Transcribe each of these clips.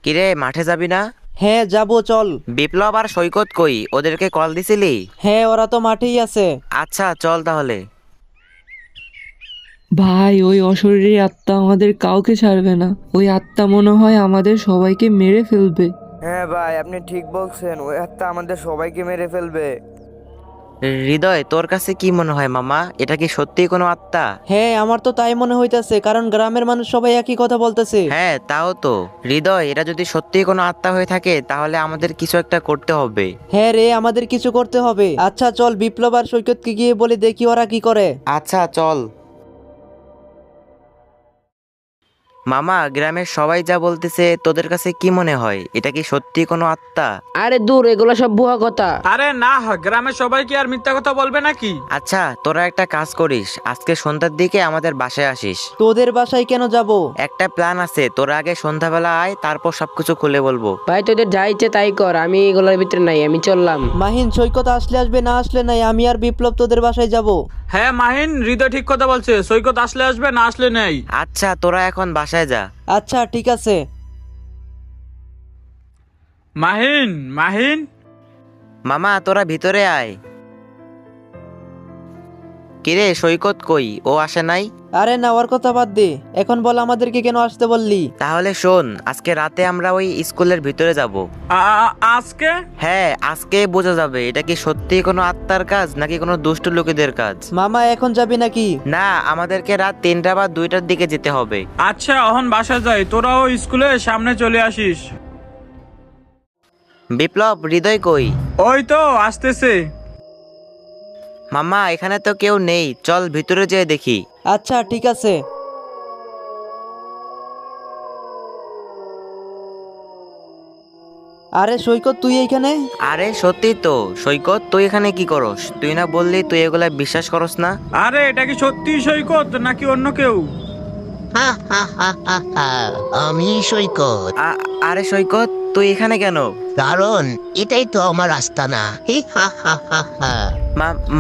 কিরে, মাঠে যাবি না? হ্যাঁ যাবো, চল। বিপ্লব আর সৈকত কই? ওদেরকে কল দিছিলি? হ্যাঁ, ওরা তো মাঠেই আছে। আচ্ছা, চল তাহলে। ভাই, ওই অশরীরী আত্মা আমাদের কাউকে ছাড়বে না। ওই আত্মা মনে হয় আমাদের সবাইকে মেরে ফেলবে। হ্যাঁ ভাই, আপনি ঠিক বলছেন, ওই আত্মা আমাদের সবাইকে মেরে ফেলবে। হৃদয়, তোর কাছে কি মনে হয় মামা? এটা কি সত্যিই কোনো আত্মা? হ্যাঁ, আমার তো তাই মনে হইতাছে, কারণ গ্রামের মানুষ সবাই একই কথা বলতেছে। হ্যাঁ, তাও তো। হৃদয়, এটা যদি সত্যিই কোনো আত্মা হয়ে থাকে তাহলে আমাদের কিছু একটা করতে হবে। হ্যাঁ রে, আমাদের কিছু করতে হবে। আচ্ছা চল, বিপ্লব আর সৈকতকে গিয়ে বলে দেখি ওরা কি করে। আচ্ছা, চল। মামা, গ্রামের সবাই যা বলতেছে, তোদের কাছে কি মনে হয়? এটা কি সত্যি কোনো আত্মা? আরে দূর, এগুলো সব ভুয়া কথা। আরে না, গ্রামের সবাই কি আর মিথ্যা কথা বলবে নাকি? আচ্ছা, তোরা একটা কাজ করিস, আজকে সন্ধ্যার দিকে আমাদের বাসায় আসিস। তোদের বাসায় কেন যাব? একটা প্ল্যান আছে, তোরা আগে সন্ধ্যাবেলা আয়, তারপর সবকিছু খুলে বলবো। ভাই তোদের যা ইচ্ছে তাই কর, আমি এগুলোর ভিতরে নাই, আমি চললাম। মাহিন, সৈকত আসলে আসবে, না আসলে নাই। আমি আর বিপ্লব তোদের বাসায় যাব। হ্যাঁ মাহিন, হৃদয় ঠিক কথা বলছে, সৈকত আসলে আসবে, না আসলে নেই। আচ্ছা, তোরা এখন বাসায় যা। আচ্ছা ঠিক আছে। মাহিন, মাহিন। মামা, তোরা ভিতরে আয়। কিরে, সৈকত কই? ও আসে নাই? আরে না, ওর কথা বাদ দে। এখন বল, আমাদেরকে কেন আসতে বললি? তাহলে শোন, আজকে রাতে আমরা ওই স্কুলের ভিতরে যাব। আজকে? হ্যাঁ, আজকে বোঝা যাবে এটা কি সত্যি কোনো আত্মার কাজ নাকি কোনো দুষ্ট লোকেদের কাজ। মামা, এখন যাবি নাকি? না, আমাদেরকে রাত 3টা বা 2টার দিকে যেতে হবে। আচ্ছা, এখন বাসা যাই, তোরাও স্কুলের সামনে চলে আসিস। বিপ্লব, হৃদয় কই? ওই তো আসতেছে। মামা, এখানে তো কেউ নেই, চল ভিতরে যেয়ে দেখি। আচ্ছা ঠিক আছে। আরে সৈকত, তুই এইখানে? আরে সত্যি তো। সৈকত, তুই এখানে কি করস? তুই না বললি তুই এগুলা বিশ্বাস করস না? আরে এটা কি সত্যি সৈকত নাকি অন্য কেউ? হা হা হা হা হা। আমি সৈকত। আরে সৈকত, তুই এখানে কেন? কারণ এটাই তো আমার আস্তানা। হি হা হা হা হা।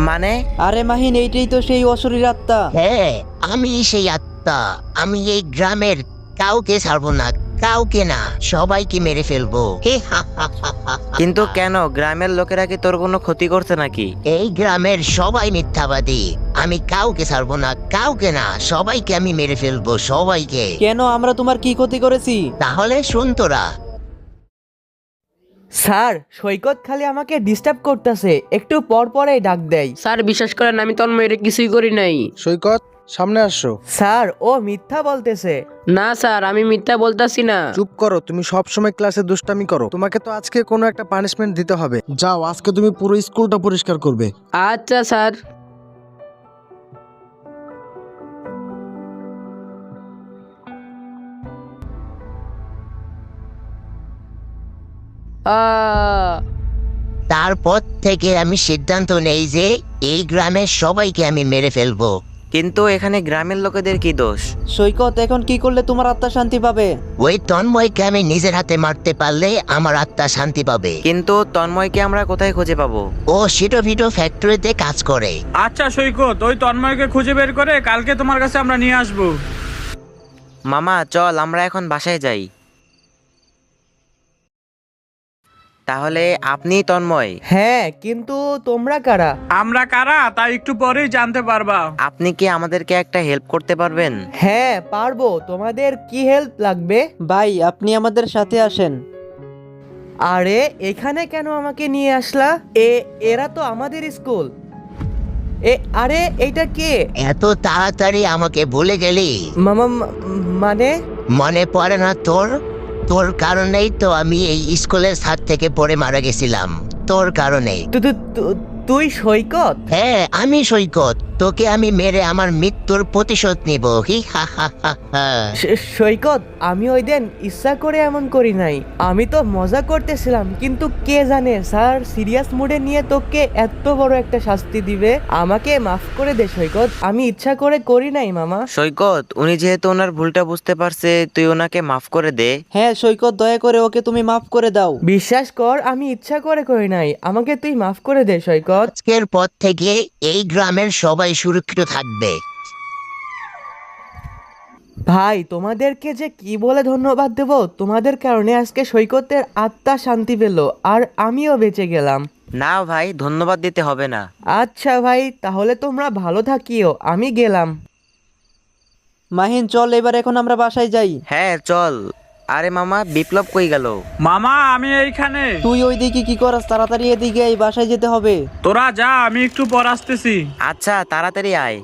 মানে? আরে মাহিন, এইটাই তো সেই অশরীর আত্মা। হ্যাঁ, আমি সেই আত্মা। আমি এই গ্রামের কাউকে ছাড়বো না, কাউকে না, সবাইকে মেরে ফেলবো। হি হা হা হা হা হা। কিন্তু কেন? গ্রামের লোকেরা কি তোর কোনো ক্ষতি করছে নাকি? এই গ্রামের সবাই মিথ্যাবাদী। আমি কাউকে ছাড়বো না, কাউকে না, সবাইকে আমি মেরে ফেলবো, সবাইকে। কেন? আমরা তোমার কি ক্ষতি করেছি? তাহলে শুন তোরা। স্যার, সৈকত খালি আমাকে ডিস্টার্ব করতেছে, একটু পর পরেই ডাক দেয়। স্যার বিশ্বাস করেন, আমি তন্ময়ের কিছুই করি নাই। সৈকত, সামনে আসো। স্যার, ও মিথ্যা বলতেছে। না স্যার, আমি মিথ্যা বলতাছি না। চুপ করো, তুমি সব সময় ক্লাসে দুষ্টামি করো। তোমাকে তো আজকে কোনো একটা পানিশমেন্ট দিতে হবে। যাও, আজকে তুমি পুরো স্কুলটা পরিষ্কার করবে। আচ্ছা স্যার। তারপর থেকে আমি সিদ্ধান্ত নেই যে এই গ্রামের সবাইকে আমি মেরে ফেলবো। কিন্তু এখানে গ্রামের লোকেদের কি দোষ? সৈকত, এখন কি করলে তোমার আত্মা শান্তি পাবে? ওই তন্ময়কে আমি নিজের হাতে মারতে পারলে আমার আত্মা শান্তি পাবে। কিন্তু তন্ময়কে আমরা কোথায় খুঁজে পাবো? ও সিটো ভিটো ফ্যাক্টরিতে কাজ করে। আচ্ছা সৈকত, ওই তন্ময়কে খুঁজে বের করে কালকে তোমার কাছে আমরা নিয়ে আসবো। মামা, চল আমরা এখন বাসায় যাই। তাহলে আপনি তন্ময়? হ্যাঁ, কিন্তু তোমরা কারা? আমরা কারা তা একটু পরেই জানতে পারবা। আপনি কি আমাদেরকে একটা হেল্প করতে পারবেন? হ্যাঁ পারবো। তোমাদের কি হেল্প লাগবে? ভাই, আপনি আমাদের সাথে আসেন। আরে এখানে কেন আমাকে নিয়ে আসলা? এরা তো আমাদের স্কুল। আরে এইটা কে? এত তাড়াতাড়ি আমাকে ভুলে গেলি? মামা, মানে? মনে পড়ে না তোর? তোর কারণেই তো আমি এই স্কুলের ছাদ থেকে পড়ে মারা গেছিলাম, তোর কারণে। তুই সৈকত? হ্যাঁ, আমি সৈকত। তোকে আমি মেরে আমার মৃত্যুর প্রতিশোধ নিব। হি হা হা হা হা। সৈকত, আমি ওই দিন ইচ্ছা করে এমন করি নাই। আমি তো মজা করতেছিলাম, কিন্তু কে জানে স্যার সিরিয়াস মুডে নিয়ে তোকে এত বড় একটা শাস্তি দিবে। আমাকে মাফ করে দে সৈকত, আমি ইচ্ছা করে করি নাই মামা। সৈকত, উনি যেহেতু ওনার ভুলটা বুঝতে পারছে, তুই ওনাকে মাফ করে দে। হ্যাঁ সৈকত, দয়া করে ওকে তুমি মাফ করে দাও। বিশ্বাস কর, আমি ইচ্ছা করে করি নাই, আমাকে তুই মাফ করে দে সৈকত। আজকের পর থেকে এই গ্রামের সবাই সুরক্ষিত থাকবে। ভাই তোমাদেরকে যে কি বলে ধন্যবাদ দেব, তোমাদের কারণে আজকে সৈকতের আত্মা শান্তি পেল আর আমিও বেঁচে গেলাম। না ভাই, ধন্যবাদ দিতে হবে না। আচ্ছা ভাই, তাহলে তোমরা ভালো থাকিও, আমি গেলাম। মাহিন চল এবার এখন আমরা বাসায় যাই। হ্যাঁ চল। আরে মামা, বিপ্লব কই গেল? মামা আমি এইখানে। তুই ওইদিকে কি করাস? তাড়াতাড়ি এদিকে এই বাসায় যেতে হবে। তোরা যা, আমি একটু পর আসতেছি। আচ্ছা তাড়াতাড়ি আয়।